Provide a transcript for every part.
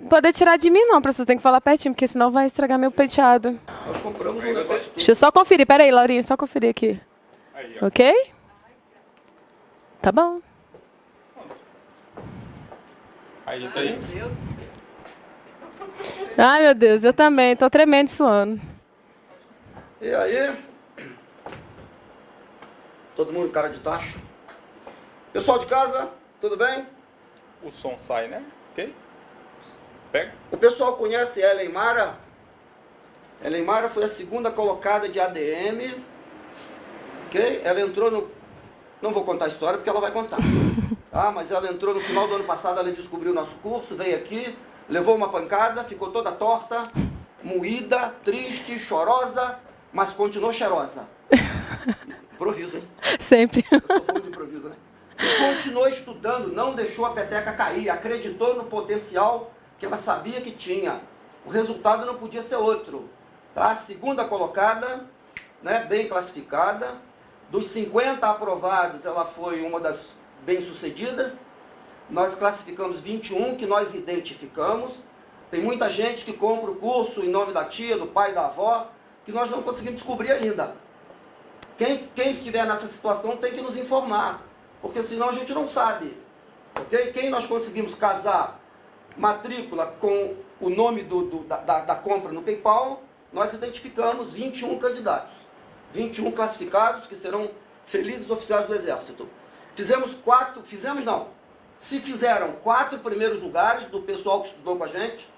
Poder tirar de mim não, professor. Tem que falar pertinho, porque senão vai estragar meu penteado. Nós compramos um negócio. Deixa eu só conferir. Pera aí, Laurinha. Só conferir aqui. Aí, ó. Ok? Tá bom. Aí, tá aí. Ai, meu Deus. Eu também. Tô tremendo e suando. E aí? Todo mundo cara de tacho? Pessoal de casa, tudo bem? O som sai, né? Ok? Pega. O pessoal conhece Ellen Mara? Ellen Mara foi a segunda colocada de ADM. Ok? Ela entrou no... Não vou contar a história porque ela vai contar. Tá? Mas ela entrou no final do ano passado, ela descobriu o nosso curso, veio aqui, levou uma pancada, ficou toda torta, moída, triste, chorosa, mas continuou cheirosa. Improviso, hein? Sempre. Eu sou bom de improviso, né? E continuou estudando, não deixou a peteca cair, acreditou no potencial que ela sabia que tinha. O resultado não podia ser outro. Tá? Segunda colocada, né? Bem classificada. Dos 50 aprovados, ela foi uma das bem-sucedidas. Nós classificamos 21 que nós identificamos. Tem muita gente que compra o curso em nome da tia, do pai, da avó, que nós não conseguimos descobrir ainda. Quem estiver nessa situação tem que nos informar, porque senão a gente não sabe. Okay? Quem nós conseguimos casar matrícula com o nome da compra no PayPal, nós identificamos 21 candidatos. 21 classificados que serão felizes oficiais do Exército. Se fizeram 4 primeiros lugares do pessoal que estudou com a gente,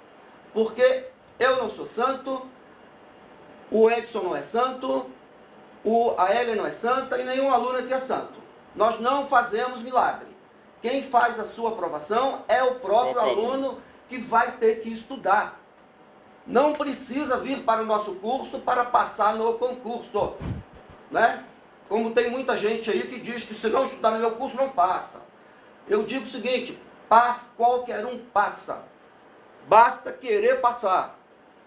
porque eu não sou santo, o Edson não é santo, a Ellen não é santa e nenhum aluno aqui é santo. Nós não fazemos milagre. Quem faz a sua aprovação é o próprio aluno que vai ter que estudar. Não precisa vir para o nosso curso para passar no concurso, né? Como tem muita gente aí que diz que se não estudar no meu curso não passa. Eu digo o seguinte, qualquer um passa. Basta querer passar,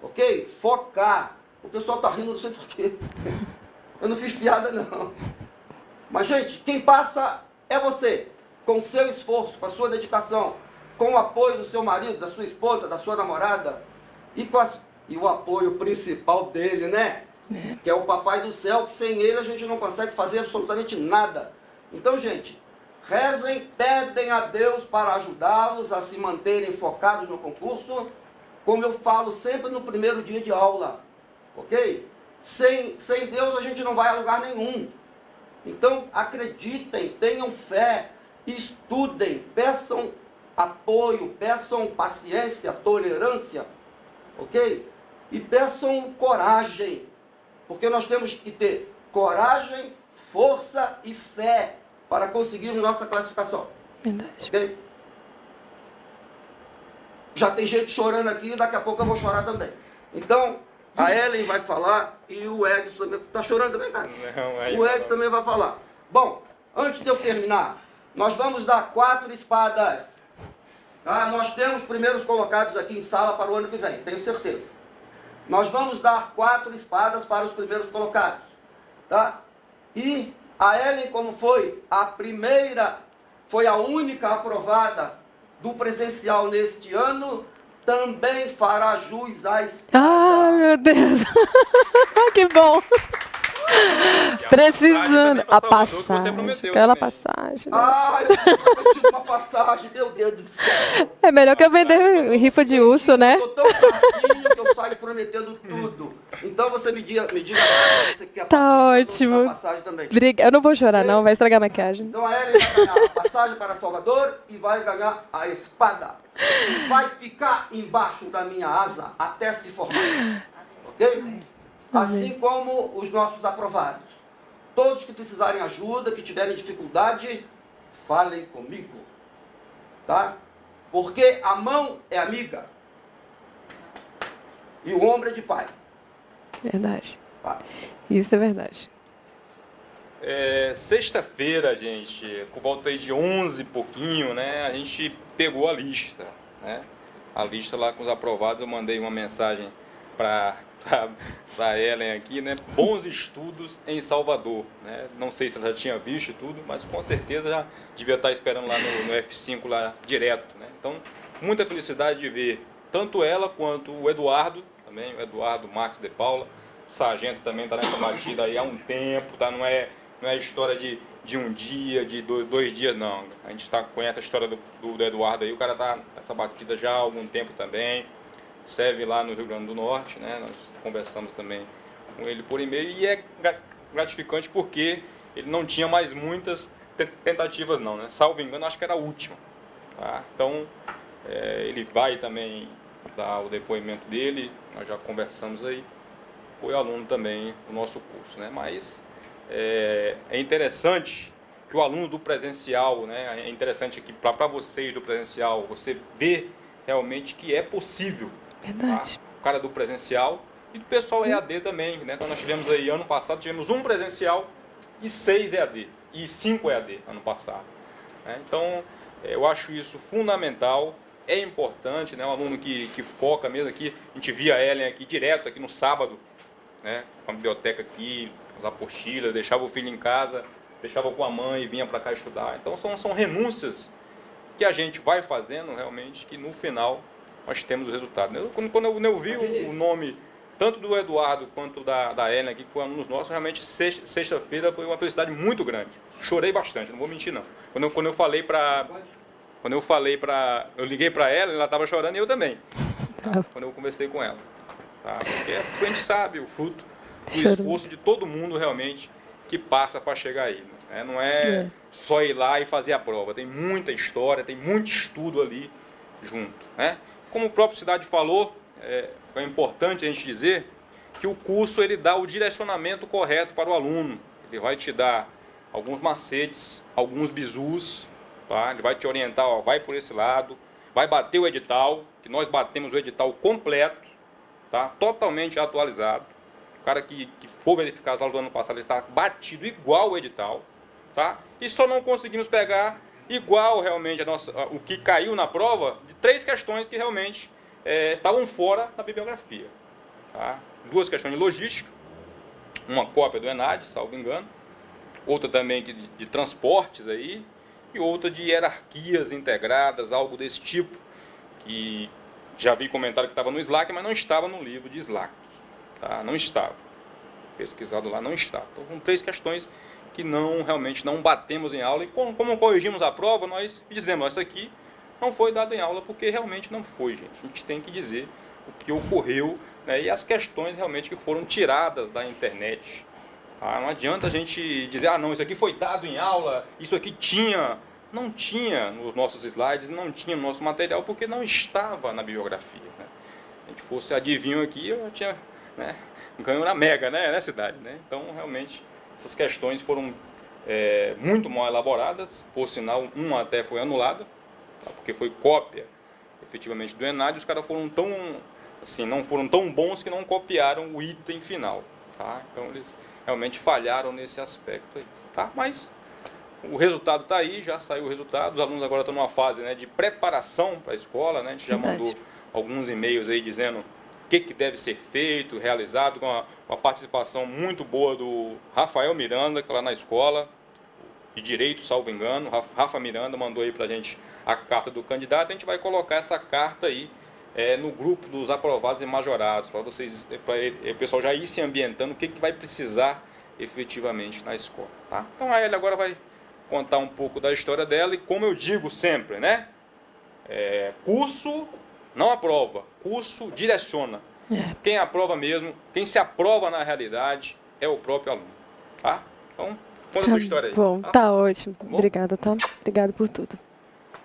ok? Focar. O pessoal está rindo, não sei porquê. Eu não fiz piada não. Mas gente, quem passa é você, com o seu esforço, com a sua dedicação, com o apoio do seu marido, da sua esposa, da sua namorada, e o apoio principal dele, né? Que é o Papai do Céu, que sem ele a gente não consegue fazer absolutamente nada. Então, gente, rezem, pedem a Deus para ajudá-los a se manterem focados no concurso, como eu falo sempre no primeiro dia de aula, ok? Sem Deus a gente não vai a lugar nenhum. Então, acreditem, tenham fé, estudem, peçam apoio, peçam paciência, tolerância, ok? E peçam coragem, porque nós temos que ter coragem, força e fé para conseguirmos nossa classificação. Verdade. Ok? Já tem gente chorando aqui, daqui a pouco eu vou chorar também. Então, a Ellen vai falar e o Edson também. Tá chorando também, cara? Não, aí O Edson também vai falar. Bom, antes de eu terminar, nós vamos dar 4 espadas. Tá? Nós temos primeiros colocados aqui em sala para o ano que vem, tenho certeza. Nós vamos dar 4 espadas para os primeiros colocados. Tá? E a Ellen, como foi a primeira, foi a única aprovada do presencial neste ano, também fará jus à espada. Ai, meu Deus. Que bom. Precisando. A passagem. Aquela passagem. Né? Ah, eu tive uma passagem, meu Deus do céu. É melhor que eu vender rifa de urso, né? Eu tô tão facinho que eu saio prometendo tudo. Então você me diga você quer Tá ótimo. Passagem também. Eu não vou chorar, não. Vai estragar a maquiagem. Então a Ellen vai ganhar a passagem para Salvador e vai ganhar a espada. E vai ficar embaixo da minha asa até se formar. Ok? Assim como os nossos aprovados. Todos que precisarem ajuda, que tiverem dificuldade, falem comigo. Tá? Porque a mão é amiga. E o ombro é de pai. Verdade. Tá? Isso é verdade. Sexta-feira, gente, por volta aí de 11 e pouquinho, né, a gente pegou a lista, né? A lista lá com os aprovados, eu mandei uma mensagem para Ellen aqui, né? Bons estudos em Salvador, né? Não sei se ela já tinha visto tudo, mas com certeza já devia estar esperando lá no F5 lá direto, né? Então, muita felicidade de ver tanto ela quanto o Eduardo, também, o Eduardo Max de Paula, o sargento também está nessa batida aí há um tempo, tá? Não é história de um dia, de dois dias, não. A gente conhece a história do Eduardo aí, o cara está nessa batida já há algum tempo também, serve lá no Rio Grande do Norte, né? Nós conversamos também com ele por e-mail e é gratificante porque ele não tinha mais muitas tentativas não, né? Salvo engano, acho que era a última. Tá? Então, ele vai também dar o depoimento dele, nós já conversamos aí, foi aluno também do nosso curso, né? Mas é interessante que o aluno do presencial, né? É interessante aqui para vocês do presencial, você vê realmente que é possível. Verdade. Tá? O cara do presencial e do pessoal EAD também, né? Então nós tivemos aí, ano passado, tivemos um presencial e 6 EAD, e 5 EAD ano passado. Né? Então, eu acho isso fundamental, é importante, né? Um aluno que foca mesmo aqui, a gente via a Ellen aqui direto, aqui no sábado, né? Com a biblioteca aqui, as apostilas, deixava o filho em casa, deixava com a mãe e vinha para cá estudar. Então, são renúncias que a gente vai fazendo realmente, que no final nós temos o resultado. Quando eu vi o nome tanto do Eduardo quanto da Ellen aqui, que foram alunos nossos, realmente sexta-feira foi uma felicidade muito grande. Chorei bastante, não vou mentir não. Quando eu liguei para ela estava chorando e eu também. Tá? Quando eu conversei com ela. Tá? Porque a gente sabe o fruto do esforço de todo mundo realmente que passa para chegar aí. Né? Não é só ir lá e fazer a prova. Tem muita história, tem muito estudo ali junto. Né? Como o próprio Cidade falou, é importante a gente dizer que o curso ele dá o direcionamento correto para o aluno. Ele vai te dar alguns macetes, alguns bizus, tá? Ele vai te orientar, ó, vai por esse lado, vai bater o edital, que nós batemos o edital completo, tá? Totalmente atualizado. O cara que for verificar as aulas do ano passado, ele está batido igual o edital, tá? E só não conseguimos pegar igual realmente o que caiu na prova, de 3 questões que realmente estavam fora da bibliografia. Tá? 2 questões de logística, uma cópia do ENAD, salvo engano, outra também de transportes aí, e outra de hierarquias integradas, algo desse tipo, que já vi comentário que estava no Slack, mas não estava no livro de Slack. Tá? Não estava. Pesquisado lá, não estava. Então, são 3 questões que realmente não batemos em aula, e como corrigimos a prova, nós dizemos, isso aqui não foi dado em aula, porque realmente não foi, gente. A gente tem que dizer o que ocorreu, né, e as questões realmente que foram tiradas da internet. Não adianta a gente dizer, não, isso aqui foi dado em aula, isso aqui não tinha nos nossos slides, não tinha no nosso material, porque não estava na bibliografia. Né? Se a gente fosse adivinho aqui, eu tinha ganho na Mega, né, Cidade. Né? Então, realmente, essas questões foram muito mal elaboradas, por sinal, uma até foi anulada, porque foi cópia, efetivamente, do ENAD, e os caras foram não foram tão bons que não copiaram o item final. Tá? Então, eles realmente falharam nesse aspecto aí. Tá? Mas o resultado está aí, já saiu o resultado, os alunos agora estão numa fase, né, de preparação para a escola, né? A gente já mandou alguns e-mails aí dizendo o que deve ser feito, realizado, com uma participação muito boa do Rafael Miranda, que está lá na escola, de Direito, salvo engano. Rafa Miranda mandou aí para a gente a carta do candidato, a gente vai colocar essa carta aí no grupo dos aprovados e majorados, para o pessoal já ir se ambientando o que vai precisar efetivamente na escola. Tá? Então a Elia agora vai contar um pouco da história dela, e como eu digo sempre, né? Curso não aprova, curso direciona. Quem aprova mesmo, quem se aprova na realidade é o próprio aluno. Tá? Então, conta a tua história aí. Bom, tá ótimo. Obrigada, tá? Obrigada por tudo.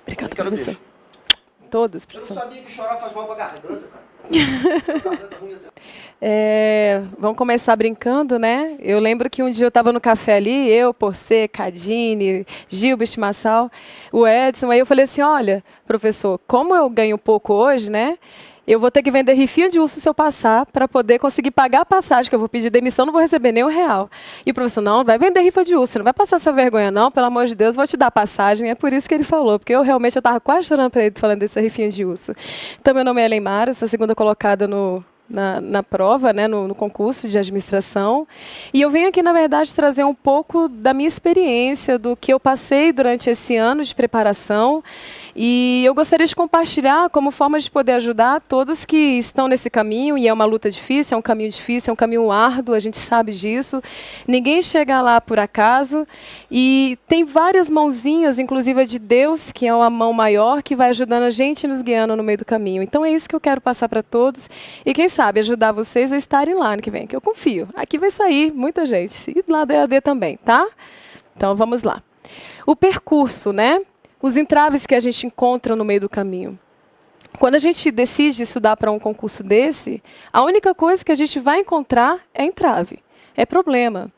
Obrigada, professor. Todos, professor. Eu não sabia que chorar faz mal pra garganta, cara. Garganta ruim até. Vamos começar brincando, né? Eu lembro que um dia eu estava no café ali, eu, Porcê, Cadine, Gilba, Estimaçal, o Edson, aí eu falei assim, olha, professor, como eu ganho pouco hoje, né? Eu vou ter que vender rifinho de urso se eu passar para poder conseguir pagar a passagem, que eu vou pedir demissão, não vou receber nem R$1. E o professor, não vai vender rifa de urso, você não vai passar essa vergonha não, pelo amor de Deus, vou te dar passagem. É por isso que ele falou, porque eu realmente estava quase chorando para ele falando desse rifinho de urso. Então, meu nome é Ellen Mara, sou a segunda colocada na prova, né, no concurso de administração. E eu venho aqui, na verdade, trazer um pouco da minha experiência, do que eu passei durante esse ano de preparação E eu gostaria de compartilhar como forma de poder ajudar todos que estão nesse caminho, e é uma luta difícil, é um caminho difícil, é um caminho árduo, a gente sabe disso. Ninguém chega lá por acaso, e tem várias mãozinhas, inclusive a de Deus, que é uma mão maior, que vai ajudando a gente e nos guiando no meio do caminho. Então é isso que eu quero passar para todos, e quem sabe ajudar vocês a estarem lá ano que vem, que eu confio. Aqui vai sair muita gente, e lá do EAD também, tá? Então vamos lá. O percurso, né? Os entraves que a gente encontra no meio do caminho. Quando a gente decide estudar para um concurso desse, a única coisa que a gente vai encontrar é entrave, é problema.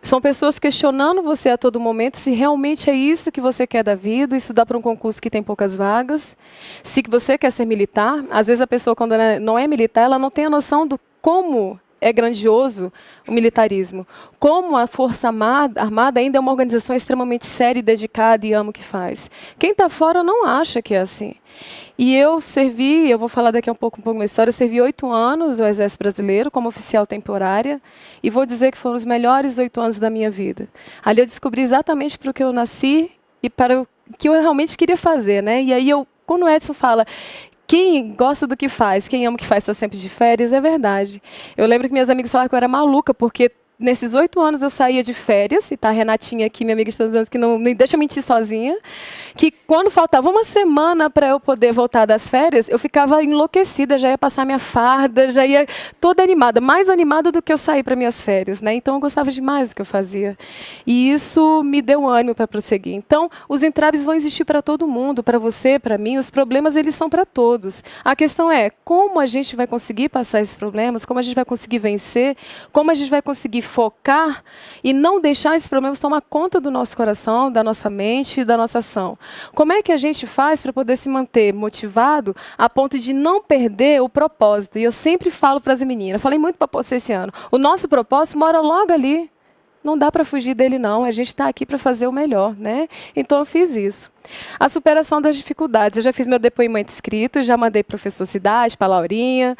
São pessoas questionando você a todo momento se realmente é isso que você quer da vida, estudar para um concurso que tem poucas vagas, se você quer ser militar. Às vezes a pessoa, quando ela não é militar, ela não tem a noção do como é grandioso o militarismo. Como a Força Armada ainda é uma organização extremamente séria e dedicada e ama o que faz. Quem está fora não acha que é assim. E eu servi, eu vou falar daqui a um pouco uma história, eu servi 8 anos no Exército Brasileiro como oficial temporária, e vou dizer que foram os melhores 8 anos da minha vida. Ali eu descobri exatamente para o que eu nasci e para o que eu realmente queria fazer, né? E aí, quando o Edson fala, quem gosta do que faz, quem ama o que faz está sempre de férias, é verdade. Eu lembro que minhas amigas falaram que eu era maluca, porque nesses 8 anos eu saía de férias, e tá a Renatinha aqui, minha amiga está dizendo que não me deixa mentir sozinha, que quando faltava uma semana para eu poder voltar das férias, eu ficava enlouquecida, já ia passar minha farda, já ia toda animada, mais animada do que eu sair para minhas férias, né? Então eu gostava demais do que eu fazia. E isso me deu ânimo para prosseguir. Então, os entraves vão existir para todo mundo, para você, para mim, os problemas eles são para todos. A questão é como a gente vai conseguir passar esses problemas, como a gente vai conseguir vencer, como a gente vai conseguir focar e não deixar esses problemas tomar conta do nosso coração, da nossa mente e da nossa ação. Como é que a gente faz para poder se manter motivado a ponto de não perder o propósito? E eu sempre falo para as meninas, falei muito para você esse ano, o nosso propósito mora logo ali. Não dá para fugir dele, não. A gente está aqui para fazer o melhor, né? Então, eu fiz isso. A superação das dificuldades. Eu já fiz meu depoimento escrito, já mandei para a professor Cidade, para a Laurinha.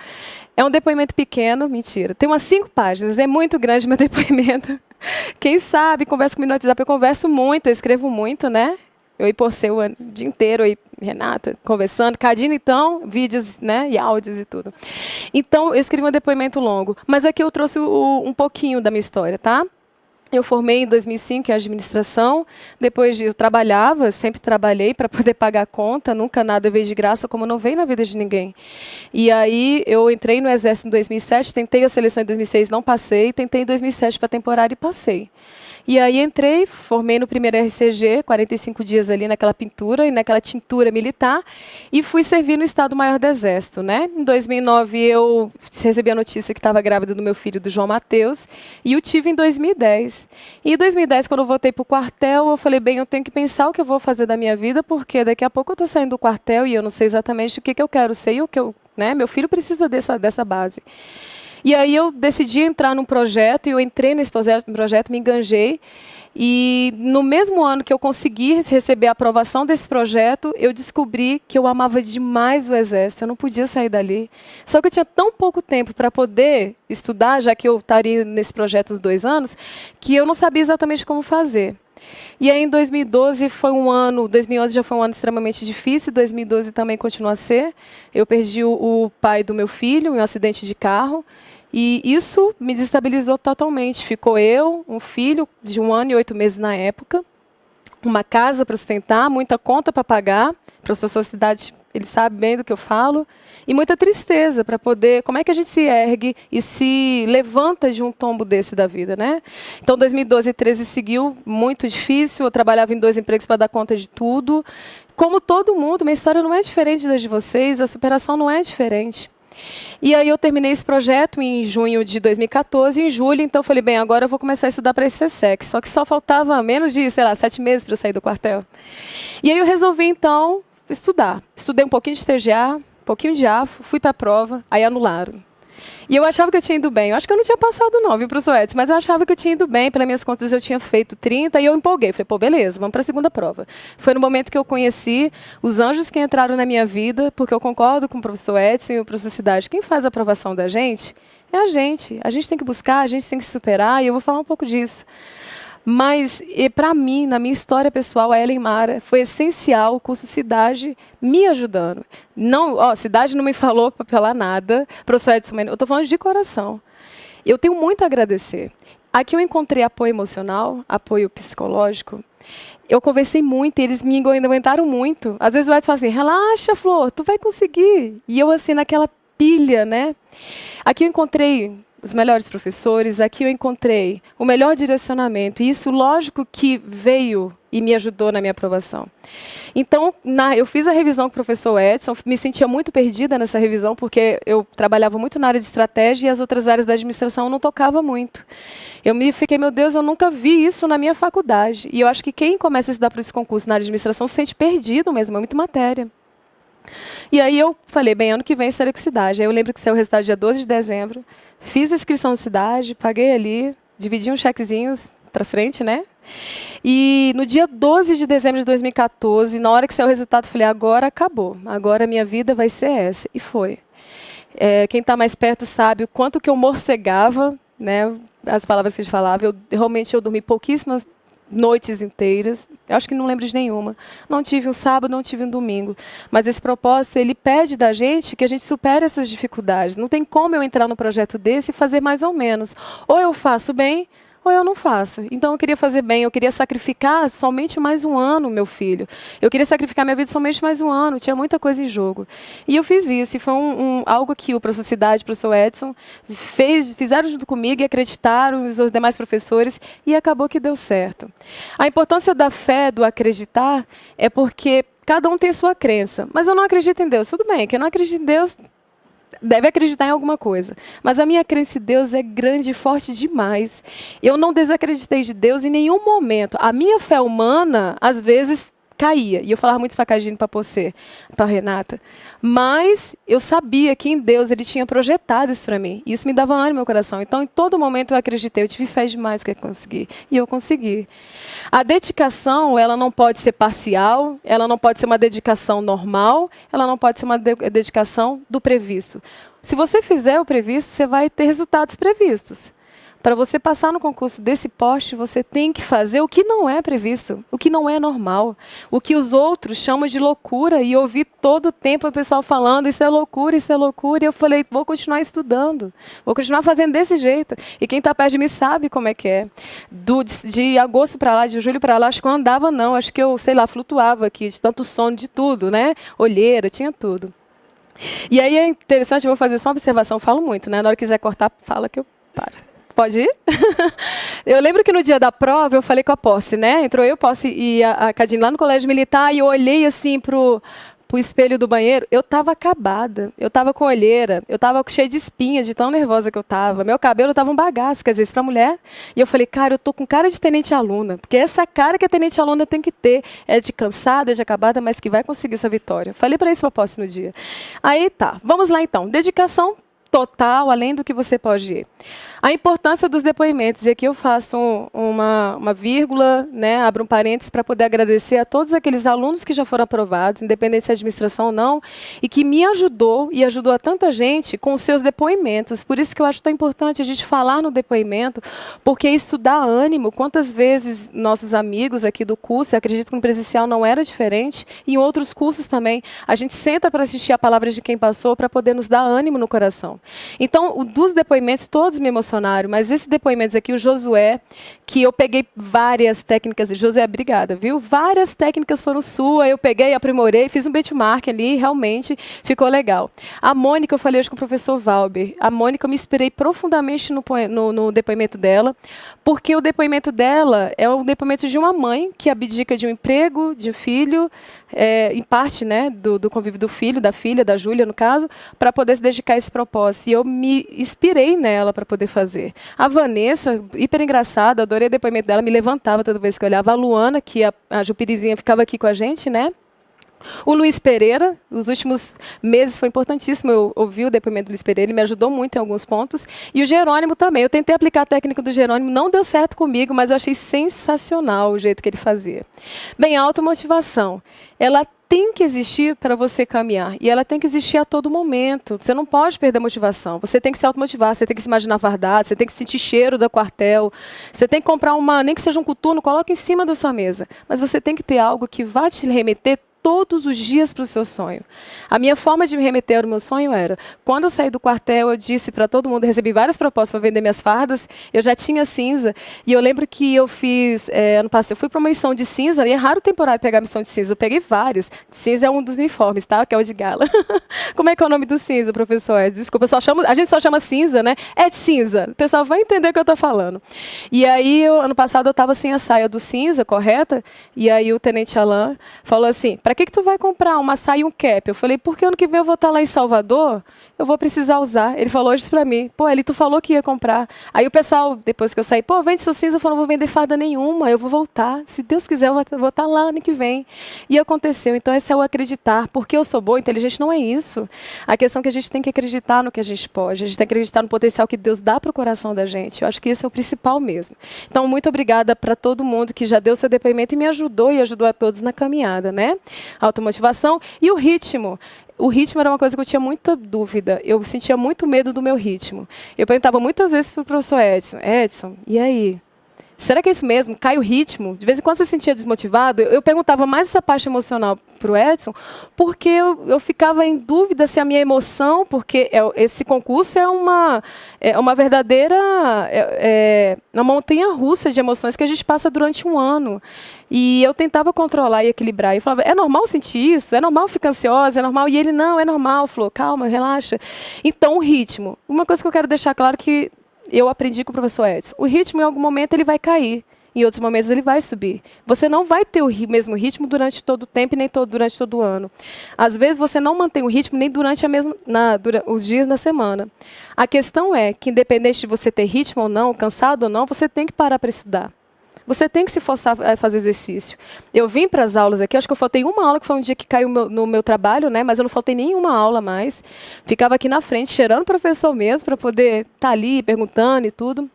É um depoimento pequeno, mentira. Tem umas 5 páginas, é muito grande meu depoimento. Quem sabe, conversa comigo no WhatsApp, eu converso muito, eu escrevo muito, né? Eu e por ser o dia inteiro, eu e Renata, conversando. Cadine, então, vídeos, né, e áudios e tudo. Então, eu escrevi um depoimento longo. Mas aqui eu trouxe um pouquinho da minha história, tá? Eu formei em 2005 em administração, depois eu trabalhava, sempre trabalhei para poder pagar a conta, nunca nada veio de graça, como não veio na vida de ninguém. E aí eu entrei no Exército em 2007, tentei a seleção em 2006, não passei, tentei em 2007 para temporária e passei. E aí entrei, formei no primeiro RCG, 45 dias ali naquela pintura e naquela tintura militar, e fui servir no Estado-Maior do Exército, né? Em 2009 eu recebi a notícia que estava grávida do meu filho, do João Mateus, e o tive em 2010. E em 2010, quando eu voltei para o quartel, eu falei, bem, eu tenho que pensar o que eu vou fazer da minha vida, porque daqui a pouco eu estou saindo do quartel e eu não sei exatamente o que eu quero ser e o que eu, né? Meu filho precisa dessa base. E aí eu decidi entrar num projeto, e eu entrei nesse projeto, me enganjei, e no mesmo ano que eu consegui receber a aprovação desse projeto, eu descobri que eu amava demais o Exército, eu não podia sair dali. Só que eu tinha tão pouco tempo para poder estudar, já que eu estaria nesse projeto uns 2 anos, que eu não sabia exatamente como fazer. E aí em 2012 foi um ano, 2011 já foi um ano extremamente difícil, 2012 também continua a ser. Eu perdi o pai do meu filho em um acidente de carro, e isso me desestabilizou totalmente. Ficou eu, um filho de 1 ano e 8 meses na época, uma casa para sustentar, muita conta para pagar, para a sua cidade, ele sabe bem do que eu falo, e muita tristeza para poder, como é que a gente se ergue e se levanta de um tombo desse da vida, né? Então 2012 e 2013 seguiu muito difícil, eu trabalhava em 2 empregos para dar conta de tudo. Como todo mundo, minha história não é diferente das de vocês, a superação não é diferente. E aí eu terminei esse projeto em junho de 2014, em julho, então eu falei, bem, agora eu vou começar a estudar para esse FESEC. Só que só faltava menos de, 7 meses para eu sair do quartel. E aí eu resolvi, então, estudar. Estudei um pouquinho de TGA, um pouquinho de AFO, fui para a prova, aí anularam. E eu achava que eu tinha ido bem. Eu acho que eu não tinha passado não, viu, professor Edson? Mas eu achava que eu tinha ido bem. Pelas minhas contas, eu tinha feito 30 e eu empolguei. Falei, pô, beleza, vamos para a segunda prova. Foi no momento que eu conheci os anjos que entraram na minha vida, porque eu concordo com o professor Edson e o professor Cidade. Quem faz a aprovação da gente é a gente. A gente tem que buscar, a gente tem que se superar, e eu vou falar um pouco disso. Mas, para mim, na minha história pessoal, a Ellen Mara foi essencial o curso Cidade me ajudando. Não, Cidade não me falou para falar nada, professor Edson, eu estou falando de coração. Eu tenho muito a agradecer. Aqui eu encontrei apoio emocional, apoio psicológico. Eu conversei muito, eles me aguentaram muito. Às vezes o Edson fala assim, relaxa, Flor, tu vai conseguir. E eu assim, naquela pilha, né? Aqui eu encontrei os melhores professores, aqui eu encontrei o melhor direcionamento. E isso, lógico, que veio e me ajudou na minha aprovação. Então, eu fiz a revisão com o professor Edson, me sentia muito perdida nessa revisão, porque eu trabalhava muito na área de estratégia e as outras áreas da administração eu não tocava muito. Eu fiquei, meu Deus, eu nunca vi isso na minha faculdade. E eu acho que quem começa a estudar para esse concurso na área de administração se sente perdido mesmo, é muita matéria. E aí eu falei, bem, ano que vem estarei com Cidade. Aí eu lembro que saiu o resultado dia 12 de dezembro, fiz a inscrição na Cidade, paguei ali, dividi uns chequezinhos para frente, né? E no dia 12 de dezembro de 2014, na hora que saiu o resultado, eu falei, agora acabou, agora a minha vida vai ser essa. E foi. Quem está mais perto sabe o quanto que eu morcegava, né? As palavras que a gente falava. Realmente eu dormi pouquíssimas noites inteiras, eu acho que não lembro de nenhuma. Não tive um sábado, não tive um domingo. Mas esse propósito, ele pede da gente que a gente supere essas dificuldades. Não tem como eu entrar no projeto desse e fazer mais ou menos. Ou eu faço bem, ou eu não faço. Então eu queria fazer bem, eu queria sacrificar somente mais um ano, meu filho. Eu queria sacrificar minha vida somente mais um ano, tinha muita coisa em jogo. E eu fiz isso, e foi algo que o professor Cidade, o professor Edson, fizeram junto comigo e acreditaram, os demais professores, e acabou que deu certo. A importância da fé, do acreditar, é porque cada um tem sua crença. Mas eu não acredito em Deus. Tudo bem, quem não acredita em Deus deve acreditar em alguma coisa. Mas a minha crença em Deus é grande e forte demais. Eu não desacreditei de Deus em nenhum momento. A minha fé humana, às vezes, caía. E eu falava muito facadinho para você, para Renata. Mas eu sabia que em Deus Ele tinha projetado isso para mim. E isso me dava ânimo no meu coração. Então, em todo momento eu acreditei. Eu tive fé demais que eu ia conseguir. E eu consegui. A dedicação, ela não pode ser parcial, ela não pode ser uma dedicação normal, ela não pode ser uma dedicação do previsto. Se você fizer o previsto, você vai ter resultados previstos. Para você passar no concurso desse porte, você tem que fazer o que não é previsto, o que não é normal, o que os outros chamam de loucura, e eu ouvi todo o tempo o pessoal falando, isso é loucura, e eu falei, vou continuar estudando, vou continuar fazendo desse jeito. E quem está perto de mim sabe como é que é. De agosto para lá, de julho para lá, acho que eu andava não, acho que eu, sei lá, flutuava aqui, de tanto sono, de tudo, né? Olheira, tinha tudo. E aí é interessante, eu vou fazer só uma observação, eu falo muito, né? Na hora que quiser cortar, fala que eu paro. Pode ir? Eu lembro que no dia da prova eu falei com a Posse, né? Entrou eu, Posse e a Cadine lá no colégio militar, e eu olhei assim pro espelho do banheiro, eu estava acabada, eu estava com olheira, eu estava cheia de espinha, de tão nervosa que eu estava. Meu cabelo estava um bagaço, quer dizer, isso para mulher. E eu falei, cara, eu tô com cara de tenente aluna, porque essa cara que a tenente aluna tem que ter, é de cansada, é de acabada, mas que vai conseguir essa vitória. Falei para isso para a Posse no dia. Aí tá, vamos lá então. Dedicação total, além do que você pode ir. A importância dos depoimentos, e aqui eu faço uma vírgula, né, abro um parênteses para poder agradecer a todos aqueles alunos que já foram aprovados, independente se é administração ou não, e que me ajudou e ajudou a tanta gente com os seus depoimentos. Por isso que eu acho tão importante a gente falar no depoimento, porque isso dá ânimo. Quantas vezes nossos amigos aqui do curso, eu acredito que no presencial não era diferente, e em outros cursos também, a gente senta para assistir a palavra de quem passou para poder nos dar ânimo no coração. Então, dos depoimentos, todos me emocionaram, mas esses depoimentos aqui, o Josué, que eu peguei várias técnicas, Josué, obrigada, viu? Várias técnicas foram suas, eu peguei, aprimorei, fiz um benchmark ali, realmente ficou legal. A Mônica, eu falei hoje com o professor Valber, a Mônica, eu me inspirei profundamente no depoimento dela, porque o depoimento dela é o depoimento de uma mãe que abdica de um emprego, de um filho, em parte, né, do convívio do filho, da filha, da Júlia, no caso, para poder se dedicar a esse propósito. E eu me inspirei nela para poder fazer. A Vanessa, hiper engraçada, adorei o depoimento dela, me levantava toda vez que eu olhava. A Luana, que a Jupirizinha ficava aqui com a gente, né? O Luiz Pereira, nos últimos meses foi importantíssimo, eu ouvi o depoimento do Luiz Pereira, ele me ajudou muito em alguns pontos. E o Jerônimo também, eu tentei aplicar a técnica do Jerônimo, não deu certo comigo, mas eu achei sensacional o jeito que ele fazia. Bem, a automotivação, ela tem que existir para você caminhar, e ela tem que existir a todo momento. Você não pode perder a motivação, você tem que se automotivar, você tem que se imaginar fardado, você tem que sentir cheiro do quartel, você tem que comprar nem que seja um coturno, coloca em cima da sua mesa, mas você tem que ter algo que vá te remeter todos os dias para o seu sonho. A minha forma de me remeter ao meu sonho era, quando eu saí do quartel, eu disse para todo mundo, recebi várias propostas para vender minhas fardas, eu já tinha cinza, e eu lembro que eu fiz, ano passado, eu fui para uma missão de cinza, e é raro temporário pegar missão de cinza, eu peguei vários. Cinza é um dos uniformes, tá? Que é o de gala. Como é que é o nome do cinza, professor? Desculpa, a gente só chama cinza, né? É de cinza, o pessoal vai entender o que eu estou falando. E aí, ano passado, eu estava sem a saia do cinza, correta? E aí o tenente Alain falou assim, para que tu vai comprar uma saia e um cap? Eu falei, porque ano que vem eu vou estar lá em Salvador, eu vou precisar usar. Ele falou isso pra mim. Pô, Eli, tu falou que ia comprar. Aí o pessoal, depois que eu saí, pô, vende sua cinza. Eu falei, não vou vender farda nenhuma, eu vou voltar. Se Deus quiser, eu vou estar lá ano que vem. E aconteceu. Então, esse é o acreditar. Porque eu sou boa, inteligente, não é isso. A questão é que a gente tem que acreditar no que a gente pode. A gente tem que acreditar no potencial que Deus dá pro coração da gente. Eu acho que esse é o principal mesmo. Então, muito obrigada para todo mundo que já deu seu depoimento e me ajudou e ajudou a todos na caminhada, né? Automotivação e o ritmo. O ritmo era uma coisa que eu tinha muita dúvida. Eu sentia muito medo do meu ritmo. Eu perguntava muitas vezes para o professor Edson, Edson, e aí? Será que é isso mesmo? Cai o ritmo? De vez em quando você se sentia desmotivado? Eu perguntava mais essa parte emocional para o Edson, porque eu ficava em dúvida se a minha emoção, porque esse concurso é uma verdadeira uma montanha-russa de emoções que a gente passa durante um ano. E eu tentava controlar e equilibrar. E eu falava, é normal sentir isso? É normal ficar ansiosa? É normal? E ele, não, é normal. Falou, calma, relaxa. Então, o ritmo. Uma coisa que eu quero deixar claro que eu aprendi com o professor Edson. O ritmo, em algum momento, ele vai cair. Em outros momentos, ele vai subir. Você não vai ter o mesmo ritmo durante todo o tempo e nem durante todo o ano. Às vezes, você não mantém o ritmo nem durante os dias da semana. A questão é que, independente de você ter ritmo ou não, cansado ou não, você tem que parar para estudar. Você tem que se forçar a fazer exercício. Eu vim para as aulas aqui, acho que eu faltei uma aula, que foi um dia que caiu no meu trabalho, né? Mas eu não faltei nenhuma aula mais. Ficava aqui na frente, cheirando o professor mesmo, para poder estar ali, perguntando e tudo.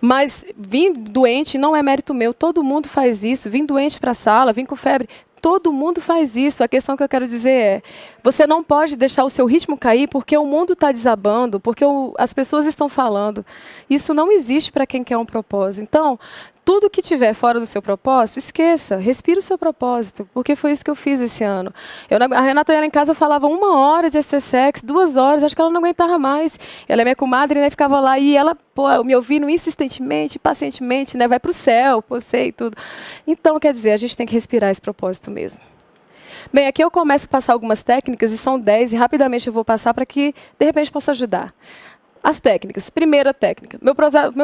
Mas vim doente não é mérito meu, todo mundo faz isso. Vim doente para a sala, vim com febre. Todo mundo faz isso. A questão que eu quero dizer é, você não pode deixar o seu ritmo cair porque o mundo está desabando, porque as pessoas estão falando. Isso não existe para quem quer um propósito. Então, tudo que tiver fora do seu propósito, esqueça, respira o seu propósito, porque foi isso que eu fiz esse ano. A Renata ia lá em casa, eu falava 1 hora de SPSEX, 2 horas, acho que ela não aguentava mais. Ela é minha comadre, né, ficava lá, e ela me ouvindo insistentemente, pacientemente, né, vai para o céu, você e tudo. Então, quer dizer, a gente tem que respirar esse propósito mesmo. Bem, aqui eu começo a passar algumas técnicas, e são 10, e rapidamente eu vou passar para que, de repente, possa ajudar. As técnicas. Primeira técnica. Meu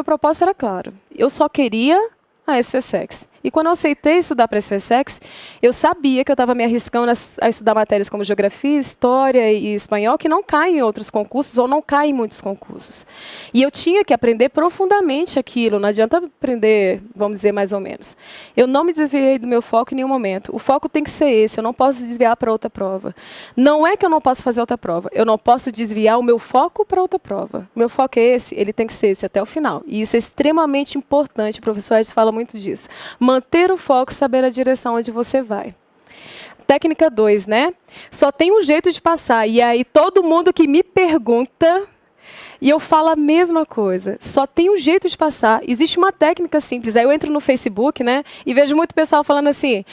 propósito era claro. Eu só queria a SPSEX. E quando eu aceitei estudar para a SPSEX, eu sabia que eu estava me arriscando a estudar matérias como geografia, história e espanhol, que não caem em outros concursos ou não caem em muitos concursos. E eu tinha que aprender profundamente aquilo, não adianta aprender, vamos dizer, mais ou menos. Eu não me desviei do meu foco em nenhum momento. O foco tem que ser esse, eu não posso desviar para outra prova. Não é que eu não posso fazer outra prova, eu não posso desviar o meu foco para outra prova. O meu foco é esse, ele tem que ser esse até o final. E isso é extremamente importante, o professor Edson fala muito disso. Manter o foco, saber a direção onde você vai. Técnica 2, né? Só tem um jeito de passar. E aí todo mundo que me pergunta, e eu falo a mesma coisa. Só tem um jeito de passar. Existe uma técnica simples. Aí eu entro no Facebook, né? E vejo muito pessoal falando assim,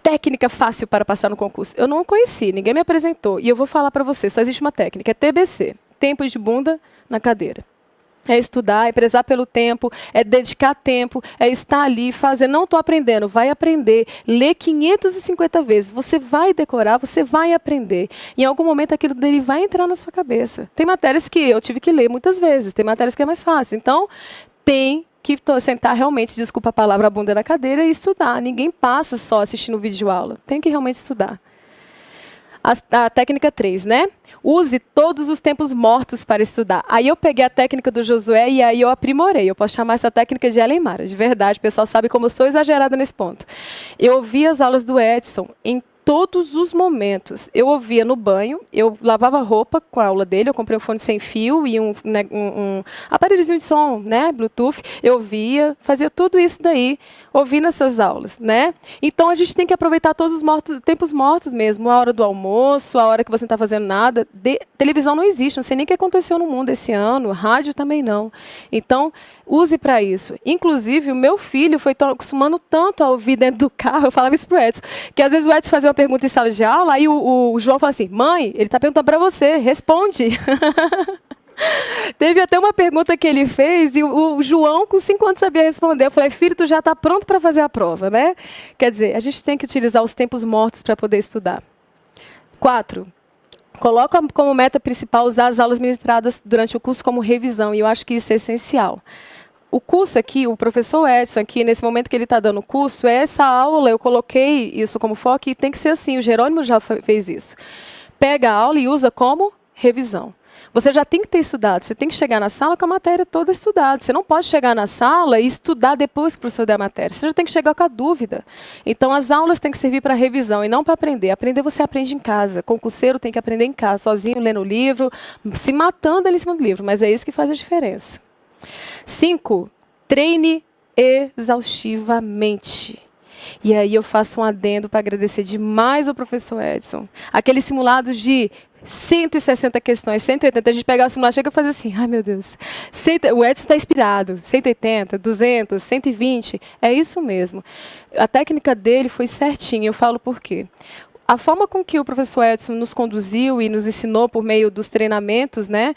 técnica fácil para passar no concurso. Eu não conheci, ninguém me apresentou. E eu vou falar para você, só existe uma técnica. É TBC. Tempo de bunda na cadeira. É estudar, é prezar pelo tempo, é dedicar tempo, é estar ali, fazer. Não estou aprendendo, vai aprender. Lê 550 vezes, você vai decorar, você vai aprender. Em algum momento aquilo dele vai entrar na sua cabeça. Tem matérias que eu tive que ler muitas vezes, tem matérias que é mais fácil. Então, tem que sentar realmente, desculpa a palavra, a bunda na cadeira e estudar. Ninguém passa só assistindo videoaula, tem que realmente estudar. A técnica 3, né? Use todos os tempos mortos para estudar. Aí eu peguei a técnica do Josué e aí eu aprimorei. Eu posso chamar essa técnica de Ellen Mara. De verdade, o pessoal sabe como eu sou exagerada nesse ponto. Eu ouvi as aulas do Edson em todos os momentos. Eu ouvia no banho, eu lavava roupa com a aula dele, eu comprei um fone sem fio e um aparelhozinho de som, né, Bluetooth. Eu ouvia, fazia tudo isso daí, ouvindo essas aulas, né? Então, a gente tem que aproveitar todos os tempos mortos mesmo, a hora do almoço, a hora que você não está fazendo nada. Televisão não existe, não sei nem o que aconteceu no mundo esse ano, rádio também não. Então, use para isso. Inclusive, o meu filho foi acostumando tanto a ouvir dentro do carro, eu falava isso pro Edson, que às vezes o Edson fazia uma pergunta em sala de aula, aí o João fala assim, mãe, ele está perguntando para você, responde. Teve até uma pergunta que ele fez e o João, com 5 anos, sabia responder. Eu falei, filho, tu já está pronto para fazer a prova, né? Quer dizer, a gente tem que utilizar os tempos mortos para poder estudar. 4. Coloca como meta principal usar as aulas ministradas durante o curso como revisão, e eu acho que isso é essencial. O curso aqui, o professor Edson aqui, nesse momento que ele está dando o curso, essa aula, eu coloquei isso como foco e tem que ser assim, o Jerônimo já fez isso. Pega a aula e usa como revisão. Você já tem que ter estudado, você tem que chegar na sala com a matéria toda estudada. Você não pode chegar na sala e estudar depois que o professor der a matéria. Você já tem que chegar com a dúvida. Então, as aulas têm que servir para revisão e não para aprender. Aprender você aprende em casa. Concurseiro tem que aprender em casa, sozinho, lendo o livro, se matando ali em cima do livro. Mas é isso que faz a diferença. 5. Treine exaustivamente. E aí eu faço um adendo para agradecer demais ao professor Edson. Aqueles simulados de 160 questões, 180, a gente pegava o simulado, chega e fazia assim, ai meu Deus. O Edson está inspirado, 180, 200, 120, é isso mesmo. A técnica dele foi certinha, eu falo por quê. A forma com que o professor Edson nos conduziu e nos ensinou por meio dos treinamentos, né,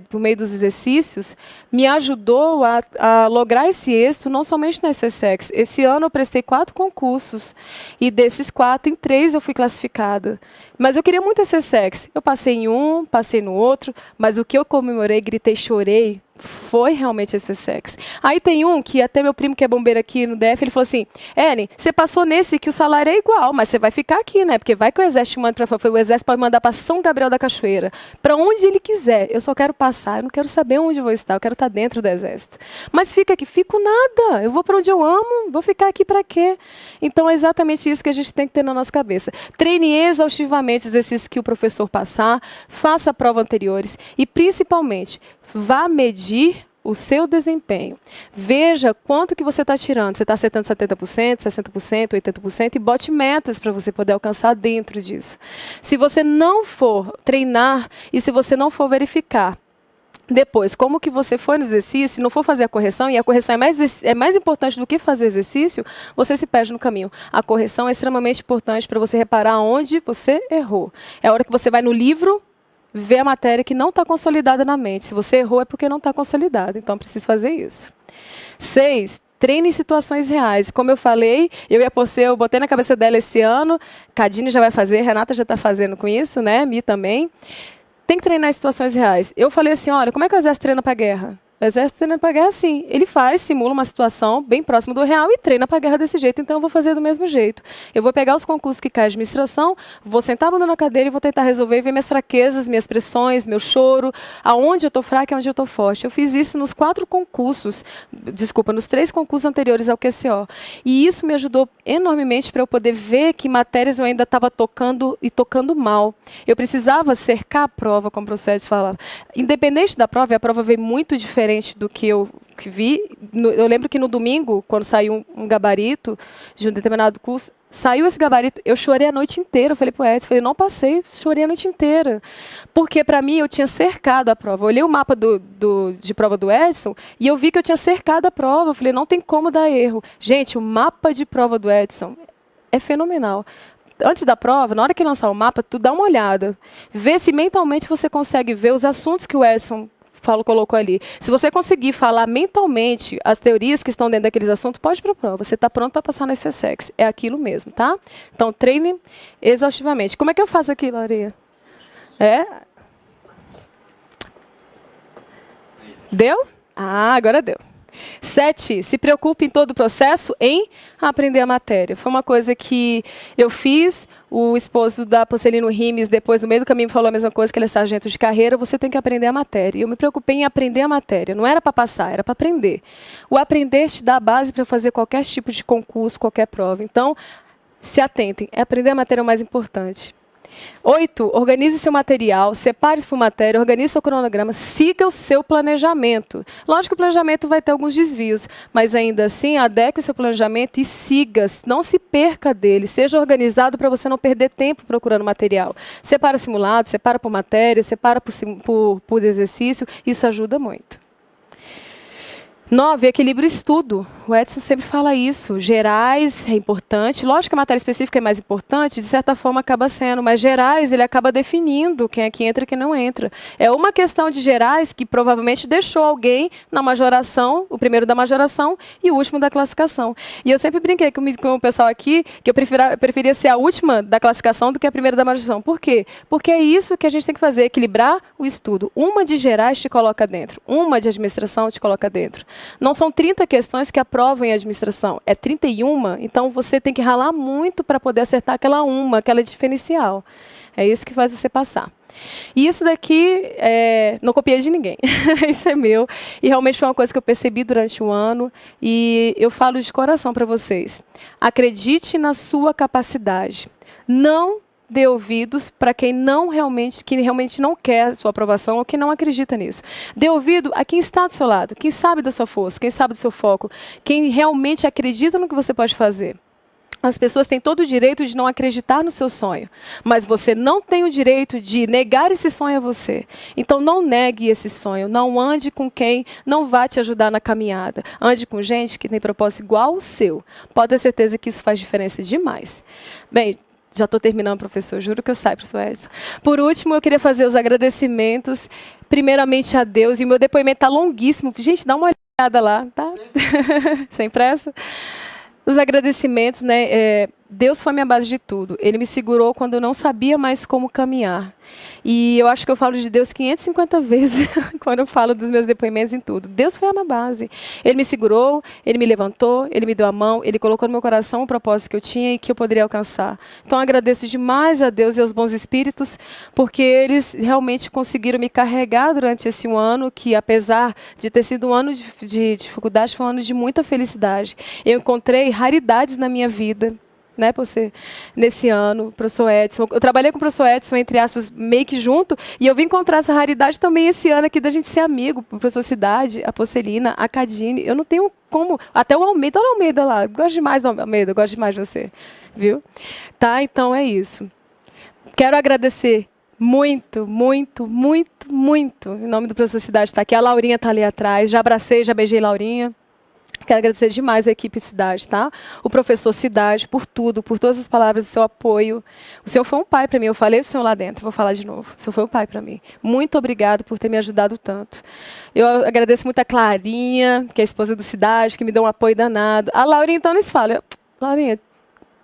por meio dos exercícios, me ajudou a lograr esse êxito, não somente na SFSEX. Esse ano eu prestei 4 concursos e desses 4, em 3 eu fui classificada. Mas eu queria muito a SFSEX. Eu passei em um, passei no outro, mas o que eu comemorei, gritei, chorei, foi realmente a SFSEX. Aí tem um que até meu primo que é bombeiro aqui no DF, ele falou assim, Ellen, você passou nesse que o salário é igual, mas você vai ficar aqui, né? Porque vai que o Exército manda para fora. O Exército pode mandar para São Gabriel da Cachoeira, para onde ele quiser. Eu só quero passar, eu não quero saber onde eu vou estar, eu quero estar dentro do Exército. Mas fica aqui, fico nada, eu vou para onde eu amo, vou ficar aqui para quê? Então é exatamente isso que a gente tem que ter na nossa cabeça. Treine exaustivamente os exercícios que o professor passar, faça a prova anteriores e principalmente vá medir o seu desempenho. Veja quanto que você está tirando. Você está acertando 70%, 60%, 80% e bote metas para você poder alcançar dentro disso. Se você não for treinar e se você não for verificar depois, como que você foi no exercício, não for fazer a correção, e a correção é mais importante do que fazer o exercício, você se perde no caminho. A correção é extremamente importante para você reparar onde você errou. É a hora que você vai no livro, ver a matéria que não está consolidada na mente. Se você errou, é porque não está consolidada. Então, preciso fazer isso. 6. Treine em situações reais. Como eu falei, eu e a Porcê, eu botei na cabeça dela esse ano, Cadine já vai fazer, Renata já está fazendo com isso, né? Mi também. Tem que treinar em situações reais. Eu falei assim, olha, como é que o Exército treina para a guerra? O Exército treina para a guerra assim. Ele simula uma situação bem próxima do real e treina para a guerra desse jeito. Então, eu vou fazer do mesmo jeito. Eu vou pegar os concursos que caem de administração, vou sentar a bunda na cadeira e vou tentar resolver e ver minhas fraquezas, minhas pressões, meu choro, aonde eu estou fraca e onde eu estou forte. Eu fiz isso nos 3 concursos anteriores ao QCO. E isso me ajudou enormemente para eu poder ver que matérias eu ainda estava tocando e tocando mal. Eu precisava cercar a prova, como o professor falava. Independente da prova, e a prova veio muito diferente do que eu vi. Eu lembro que no domingo, quando saiu um gabarito de um determinado curso, saiu esse gabarito, eu chorei a noite inteira. Eu falei para o Edson, não passei, chorei a noite inteira. Porque, para mim, eu tinha cercado a prova. Eu olhei o mapa de prova do Edson e eu vi que eu tinha cercado a prova. Eu falei, não tem como dar erro. Gente, o mapa de prova do Edson é fenomenal. Antes da prova, na hora que lançar o mapa, tu dá uma olhada. Vê se mentalmente você consegue ver os assuntos que o Edson colocou ali. Se você conseguir falar mentalmente as teorias que estão dentro daqueles assuntos, pode ir para a prova. Você está pronto para passar na SFSEX. É aquilo mesmo, tá? Então, treine exaustivamente. Como é que eu faço aqui, Laurinha? Deu? Ah, agora deu. 7. Se preocupe em todo o processo em aprender a matéria. Foi uma coisa que eu fiz. O esposo da Pocelino Rimes, depois, no meio do caminho, falou a mesma coisa, que ele é sargento de carreira. Você tem que aprender a matéria. E eu me preocupei em aprender a matéria. Não era para passar, era para aprender. O aprender te dá a base para fazer qualquer tipo de concurso, qualquer prova. Então, Se atentem, aprender a matéria é o mais importante. 8, organize seu material, separe-se por matéria, organize seu cronograma, siga o seu planejamento. Lógico que o planejamento vai ter alguns desvios, mas ainda assim, adeque o seu planejamento e siga, não se perca dele, seja organizado para você não perder tempo procurando material. Separa simulado, separa por matéria, separa por exercício, isso ajuda muito. 9, equilíbrio estudo. O Edson sempre fala isso. Gerais é importante. Lógico que a matéria específica é mais importante, de certa forma acaba sendo, mas gerais ele acaba definindo quem é que entra e quem não entra. É uma questão de gerais que provavelmente deixou alguém na majoração, o primeiro da majoração e o último da classificação. E eu sempre brinquei com o pessoal aqui que eu preferia ser a última da classificação do que a primeira da majoração. Por quê? Porque é isso que a gente tem que fazer, equilibrar o estudo. Uma de gerais te coloca dentro, uma de administração te coloca dentro. Não são 30 questões que aprovam em administração, é 31, então você tem que ralar muito para poder acertar aquela diferencial. É isso que faz você passar. E isso daqui, não copiei de ninguém, isso é meu. E realmente foi uma coisa que eu percebi durante o ano e eu falo de coração para vocês. Acredite na sua capacidade. Não dê ouvidos para quem realmente não quer a sua aprovação ou que não acredita nisso. Dê ouvido a quem está do seu lado, quem sabe da sua força, quem sabe do seu foco, quem realmente acredita no que você pode fazer. As pessoas têm todo o direito de não acreditar no seu sonho, mas você não tem o direito de negar esse sonho a você. Então não negue esse sonho, não ande com quem não vai te ajudar na caminhada. Ande com gente que tem propósito igual ao seu. Pode ter certeza que isso faz diferença demais. Bem, já estou terminando, professor. Juro que eu saio, professor Edson. Por último, eu queria fazer os agradecimentos, primeiramente a Deus. E o meu depoimento está longuíssimo. Gente, dá uma olhada lá, tá? Sem pressa. Os agradecimentos, né? Deus foi a minha base de tudo. Ele me segurou quando eu não sabia mais como caminhar. E eu acho que eu falo de Deus 550 vezes quando eu falo dos meus depoimentos em tudo. Deus foi a minha base. Ele me segurou, Ele me levantou, Ele me deu a mão, Ele colocou no meu coração o propósito que eu tinha e que eu poderia alcançar. Então, eu agradeço demais a Deus e aos bons espíritos, porque eles realmente conseguiram me carregar durante esse ano, que apesar de ter sido um ano de dificuldade, foi um ano de muita felicidade. Eu encontrei raridades na minha vida, né, você, nesse ano, professor Edson. Eu trabalhei com o professor Edson, entre aspas, meio que junto, e eu vim encontrar essa raridade também esse ano aqui da gente ser amigo, o professor Cidade, a Porcelina, a Cadine. Eu não tenho como, até o Almeida, olha o Almeida lá, gosto demais do Almeida, gosto demais de você, viu? Tá, então é isso. Quero agradecer muito, muito, muito, muito, em nome do professor Cidade está aqui, a Laurinha está ali atrás, já abracei, já beijei Laurinha. Quero agradecer demais a equipe Cidade, tá? O professor Cidade, por tudo, por todas as palavras, o seu apoio. O senhor foi um pai para mim, eu falei para o senhor lá dentro, vou falar de novo. O senhor foi um pai para mim. Muito obrigado por ter me ajudado tanto. Eu agradeço muito a Clarinha, que é a esposa do Cidade, que me deu um apoio danado. A Laurinha, então, nem se fala. Laurinha,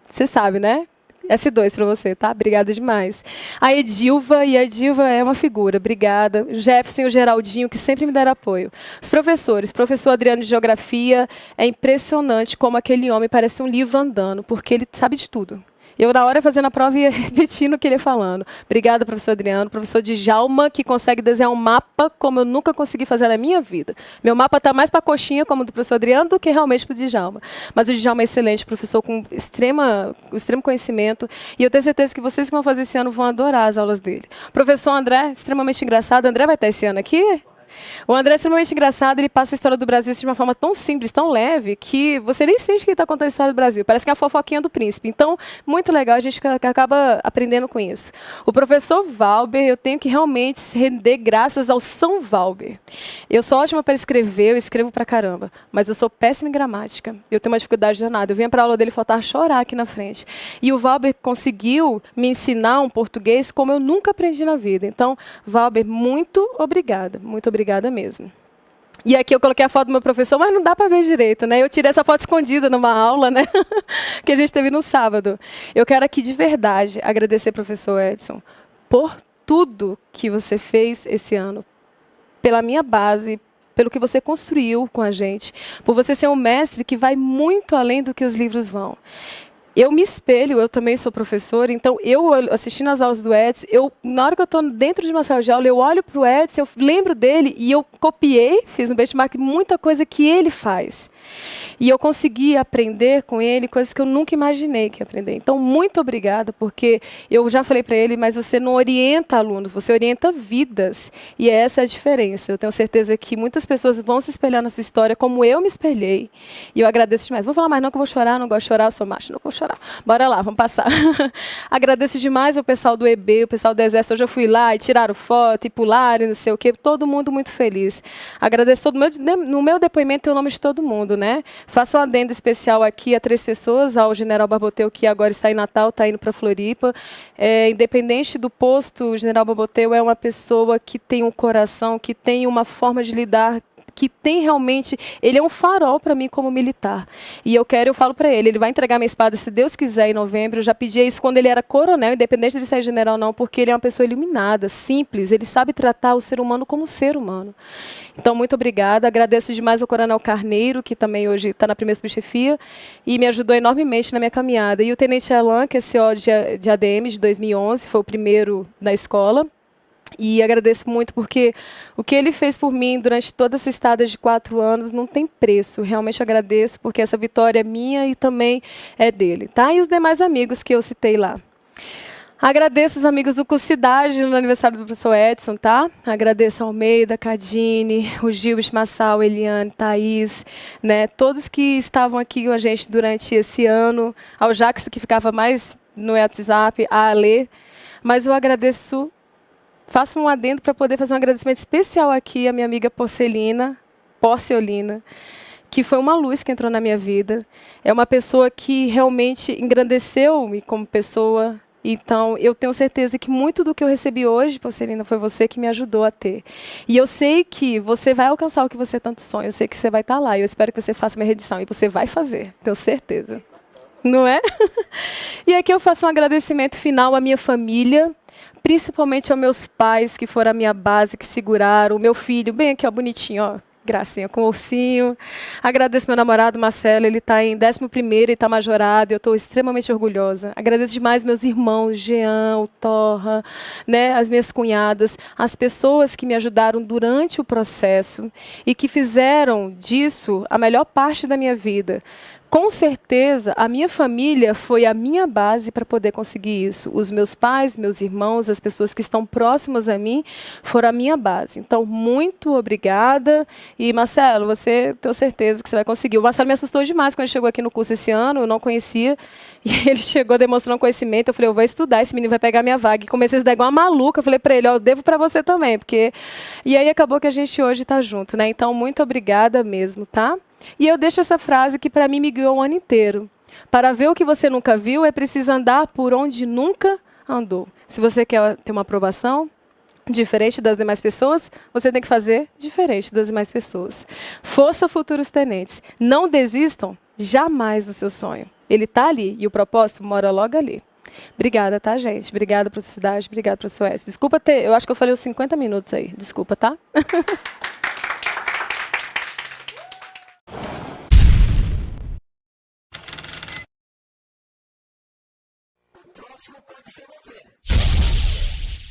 você sabe, né? S2 para você, tá? Obrigada demais. A Edilva, e a Edilva é uma figura, obrigada. O Jefferson e o Geraldinho, que sempre me deram apoio. Os professores, professor Adriano de Geografia, é impressionante como aquele homem parece um livro andando, porque ele sabe de tudo. Eu, na hora, fazendo a prova, ia repetindo o que ele ia falando. Obrigada, professor Adriano. Professor Djalma, que consegue desenhar um mapa como eu nunca consegui fazer na minha vida. Meu mapa está mais para a coxinha, como o do professor Adriano, do que realmente para o Djalma. Mas o Djalma é excelente, professor com extremo conhecimento. E eu tenho certeza que vocês que vão fazer esse ano vão adorar as aulas dele. Professor André, extremamente engraçado. André vai estar esse ano aqui? O André é extremamente engraçado, ele passa a história do Brasil de uma forma tão simples, tão leve, que você nem sente que ele está contando a história do Brasil. Parece que é a fofoquinha do príncipe. Então, muito legal, a gente acaba aprendendo com isso. O professor Valber, eu tenho que realmente render graças ao São Valber. Eu sou ótima para escrever, eu escrevo pra caramba, mas eu sou péssima em gramática. Eu tenho uma dificuldade danada. Eu vinha para a aula dele e faltava chorar aqui na frente. E o Valber conseguiu me ensinar um português como eu nunca aprendi na vida. Então, Valber, muito obrigada. Muito obrigada mesmo. E aqui eu coloquei a foto do meu professor, mas não dá para ver direito, né? Eu tirei essa foto escondida numa aula, né? Que a gente teve no sábado. Eu quero aqui de verdade agradecer, professor Edson, por tudo que você fez esse ano, pela minha base, pelo que você construiu com a gente, por você ser um mestre que vai muito além do que os livros vão. Eu me espelho, eu também sou professora, então eu assistindo as aulas do Edson, na hora que eu estou dentro de uma sala de aula, eu olho para o Edson, eu lembro dele e eu copiei, fiz um benchmark, muita coisa que ele faz. E eu consegui aprender com ele coisas que eu nunca imaginei que ia aprender. Então, muito obrigada, porque eu já falei para ele, mas você não orienta alunos, você orienta vidas. E essa é a diferença. Eu tenho certeza que muitas pessoas vão se espelhar na sua história, como eu me espelhei. E eu agradeço demais. Vou falar mais não, que eu vou chorar, não gosto de chorar, eu sou macho, não vou chorar. Bora lá, vamos passar. Agradeço demais ao pessoal do EB, o pessoal do Exército. Hoje eu fui lá e tiraram foto, e pularam, e não sei o quê. Todo mundo muito feliz. Agradeço todo mundo. No meu depoimento tem o nome de todo mundo, né? Faço um adendo especial aqui a 3 pessoas, ao General Barboteu, que agora está em Natal, está indo para Floripa. Independente do posto, o General Barboteu é uma pessoa que tem um coração, que tem uma forma de lidar, que tem realmente, ele é um farol para mim como militar. E eu falo para ele vai entregar minha espada se Deus quiser em novembro. Eu já pedia isso quando ele era coronel, independente de ser general não, porque ele é uma pessoa iluminada, simples, ele sabe tratar o ser humano como ser humano. Então, muito obrigada. Agradeço demais ao Coronel Carneiro, que também hoje está na primeira subchefia, e me ajudou enormemente na minha caminhada. E o Tenente Alan, que é CO de ADM de 2011, foi o primeiro da escola. E agradeço muito porque o que ele fez por mim durante toda essa estada de 4 anos não tem preço. Realmente agradeço porque essa vitória é minha e também é dele, tá? E os demais amigos que eu citei lá. Agradeço os amigos do Cursidade no aniversário do professor Edson, tá? Agradeço ao Almeida, Cadine, o Gilbert Massal, Eliane, Thaís, né? Todos que estavam aqui com a gente durante esse ano, ao Jackson, que ficava mais no WhatsApp, a Ale. Mas eu agradeço. Faço um adendo para poder fazer um agradecimento especial aqui à minha amiga Porcelina, que foi uma luz que entrou na minha vida. É uma pessoa que realmente engrandeceu-me como pessoa. Então, eu tenho certeza que muito do que eu recebi hoje, Porcelina, foi você que me ajudou a ter. E eu sei que você vai alcançar o que você tanto sonha. Eu sei que você vai estar lá. Eu espero que você faça minha reedição. E você vai fazer, tenho certeza. Não é? E aqui eu faço um agradecimento final à minha família, principalmente aos meus pais, que foram a minha base, que seguraram. O meu filho, bem aqui, ó, bonitinho, ó, gracinha, com o ursinho. Agradeço meu namorado, Marcelo, ele está em 11º e está majorado, eu estou extremamente orgulhosa. Agradeço demais meus irmãos, Jean, o Torra, né, as minhas cunhadas, as pessoas que me ajudaram durante o processo e que fizeram disso a melhor parte da minha vida. Com certeza, a minha família foi a minha base para poder conseguir isso. Os meus pais, meus irmãos, as pessoas que estão próximas a mim, foram a minha base. Então, muito obrigada. E, Marcelo, você tem certeza que você vai conseguir. O Marcelo me assustou demais quando ele chegou aqui no curso esse ano, eu não conhecia. E ele chegou demonstrando conhecimento. Eu falei, eu vou estudar, esse menino vai pegar minha vaga. E comecei a estudar igual uma maluca. Eu falei para ele, ó, eu devo para você também. Porque... E aí acabou que a gente hoje está junto, né? Então, muito obrigada mesmo, tá? E eu deixo essa frase que para mim me guiou o ano inteiro. Para ver o que você nunca viu, é preciso andar por onde nunca andou. Se você quer ter uma aprovação diferente das demais pessoas, você tem que fazer diferente das demais pessoas. Força, futuros tenentes. Não desistam jamais do seu sonho. Ele está ali e o propósito mora logo ali. Obrigada, tá, gente? Obrigada, professor Cidade. Obrigada, professor S. Desculpa ter... Eu acho que eu falei uns 50 minutos aí. Desculpa, tá? Próximo pode ser você.